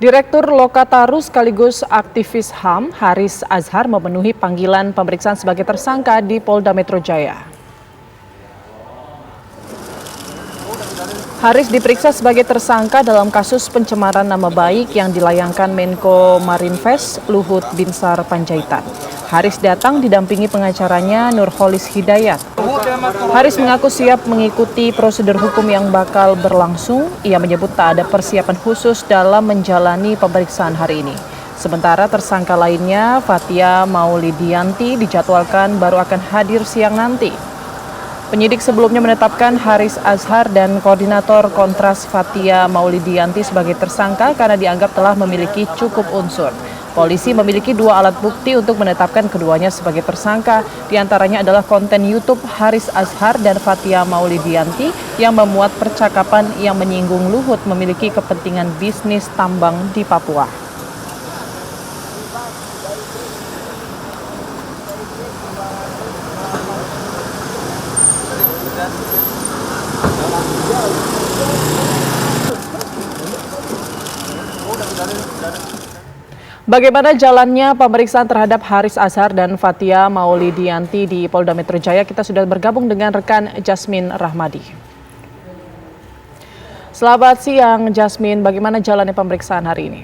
Direktur Lokataru sekaligus aktivis HAM, Haris Azhar memenuhi panggilan pemeriksaan sebagai tersangka di Polda Metro Jaya. Haris diperiksa sebagai tersangka dalam kasus pencemaran nama baik yang dilayangkan Menko Marinvest Luhut Binsar Panjaitan. Haris datang didampingi pengacaranya Nurholis Hidayat. Haris mengaku siap mengikuti prosedur hukum yang bakal berlangsung. Ia menyebut tak ada persiapan khusus dalam menjalani pemeriksaan hari ini. Sementara tersangka lainnya, Fathia Maulidianti, dijadwalkan baru akan hadir siang nanti. Penyidik sebelumnya menetapkan Haris Azhar dan koordinator kontras Fathia Maulidianti sebagai tersangka karena dianggap telah memiliki cukup unsur. Polisi memiliki 2 alat bukti untuk menetapkan keduanya sebagai tersangka. Di antaranya adalah konten YouTube Haris Azhar dan Fathia Maulidianti yang memuat percakapan yang menyinggung Luhut memiliki kepentingan bisnis tambang di Papua. Bagaimana jalannya pemeriksaan terhadap Haris Azhar dan Fathia Maulidianti di Polda Metro Jaya? Kita sudah bergabung dengan rekan Jasmine Rahmadi. Selamat siang Jasmine, bagaimana jalannya pemeriksaan hari ini?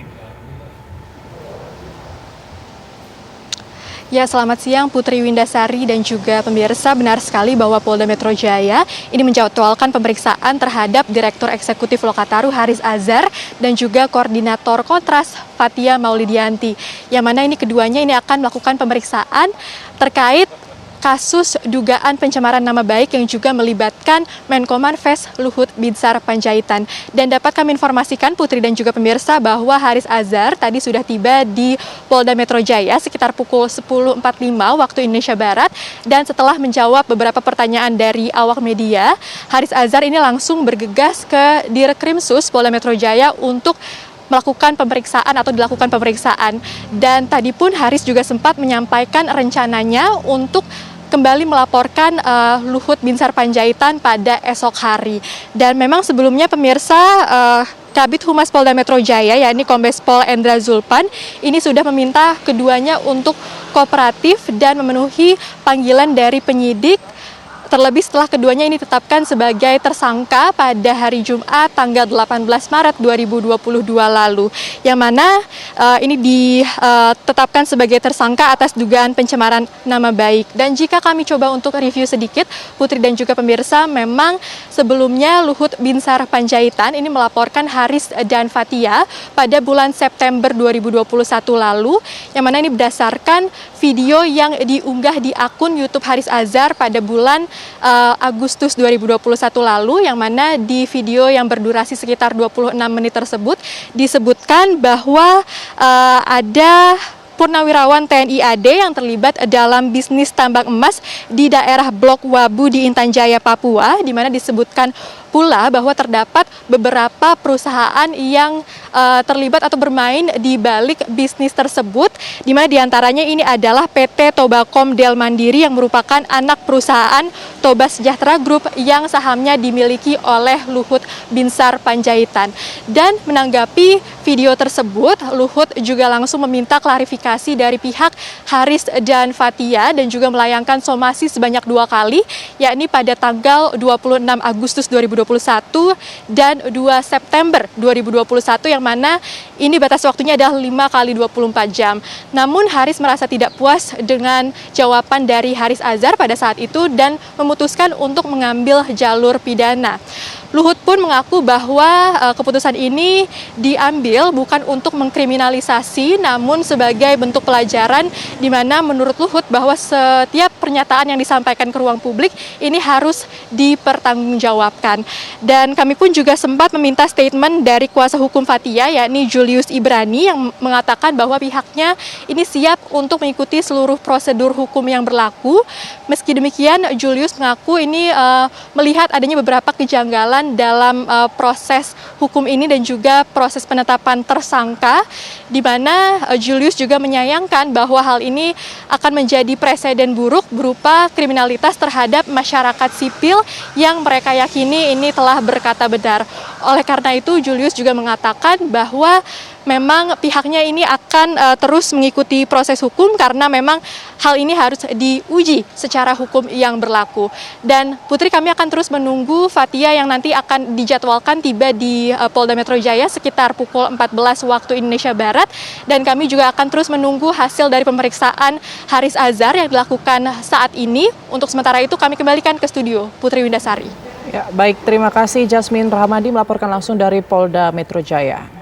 Ya, selamat siang Putri Windasari dan juga pemirsa. Benar sekali bahwa Polda Metro Jaya ini menjadwalkan pemeriksaan terhadap Direktur Eksekutif Lokataru Haris Azhar dan juga Koordinator Kontras Fathia Maulidianti. Yang mana ini keduanya ini akan melakukan pemeriksaan terkait kasus dugaan pencemaran nama baik yang juga melibatkan Menko Marinvest Luhut Binsar Panjaitan. Dan dapat kami informasikan Putri dan juga pemirsa bahwa Haris Azhar tadi sudah tiba di Polda Metro Jaya sekitar pukul 10.45 waktu Indonesia Barat. Dan setelah menjawab beberapa pertanyaan dari awak media, Haris Azhar ini langsung bergegas ke Direkrimsus Polda Metro Jaya untuk melakukan pemeriksaan atau dilakukan pemeriksaan. Dan tadi pun Haris juga sempat menyampaikan rencananya untuk kembali melaporkan Luhut Binsar Panjaitan pada esok hari. Dan memang sebelumnya pemirsa, Kabid Humas Polda Metro Jaya yakni Kombes Pol Endra Zulpan ini sudah meminta keduanya untuk kooperatif dan memenuhi panggilan dari penyidik. Terlebih setelah keduanya ini ditetapkan sebagai tersangka pada hari Jumat tanggal 18 Maret 2022 lalu. Yang mana ini ditetapkan sebagai tersangka atas dugaan pencemaran nama baik. Dan jika kami coba untuk review sedikit, Putri dan juga pemirsa, memang sebelumnya Luhut Binsar Panjaitan ini melaporkan Haris dan Fathia pada bulan September 2021 lalu. Yang mana ini berdasarkan video yang diunggah di akun YouTube Haris Azhar pada bulan Agustus 2021 lalu, yang mana di video yang berdurasi sekitar 26 menit tersebut disebutkan bahwa ada purnawirawan TNI AD yang terlibat dalam bisnis tambang emas di daerah Blok Wabu di Intan Jaya, Papua, di mana disebutkan pula bahwa terdapat beberapa perusahaan yang terlibat atau bermain di balik bisnis tersebut, di mana diantaranya ini adalah PT Tobakom Del Mandiri yang merupakan anak perusahaan Toba Sejahtera Group yang sahamnya dimiliki oleh Luhut Binsar Panjaitan. Dan menanggapi video tersebut, Luhut juga langsung meminta klarifikasi dari pihak Haris dan Fathia dan juga melayangkan somasi sebanyak 2 kali, yakni pada tanggal 26 Agustus 2021 dan 2 September 2021, yang mana ini batas waktunya adalah 5 kali 24 jam. Namun Haris merasa tidak puas dengan jawaban dari Haris Azhar pada saat itu dan memutuskan untuk mengambil jalur pidana. Luhut pun mengaku bahwa keputusan ini diambil bukan untuk mengkriminalisasi, namun sebagai bentuk pelajaran, di mana menurut Luhut bahwa setiap pernyataan yang disampaikan ke ruang publik ini harus dipertanggungjawabkan. Dan kami pun juga sempat meminta statement dari kuasa hukum Fathia, yakni Julius Ibrani, yang mengatakan bahwa pihaknya ini siap untuk mengikuti seluruh prosedur hukum yang berlaku. Meski demikian, Julius mengaku ini melihat adanya beberapa kejanggalan dalam proses hukum ini dan juga proses penetapan tersangka, di mana Julius juga menyayangkan bahwa hal ini akan menjadi presiden buruk berupa kriminalitas terhadap masyarakat sipil yang mereka yakini ini telah berkata benar. Oleh karena itu, Julius juga mengatakan bahwa memang pihaknya ini akan terus mengikuti proses hukum karena memang hal ini harus diuji secara hukum yang berlaku. Dan Putri, kami akan terus menunggu Fathia yang nanti akan dijadwalkan tiba di Polda Metro Jaya sekitar pukul 14 waktu Indonesia Barat, dan kami juga akan terus menunggu hasil dari pemeriksaan Haris Azhar yang dilakukan saat ini. Untuk sementara itu kami kembalikan ke studio Putri Windasari. Ya, baik, terima kasih Jasmine Rahmadi melaporkan langsung dari Polda Metro Jaya.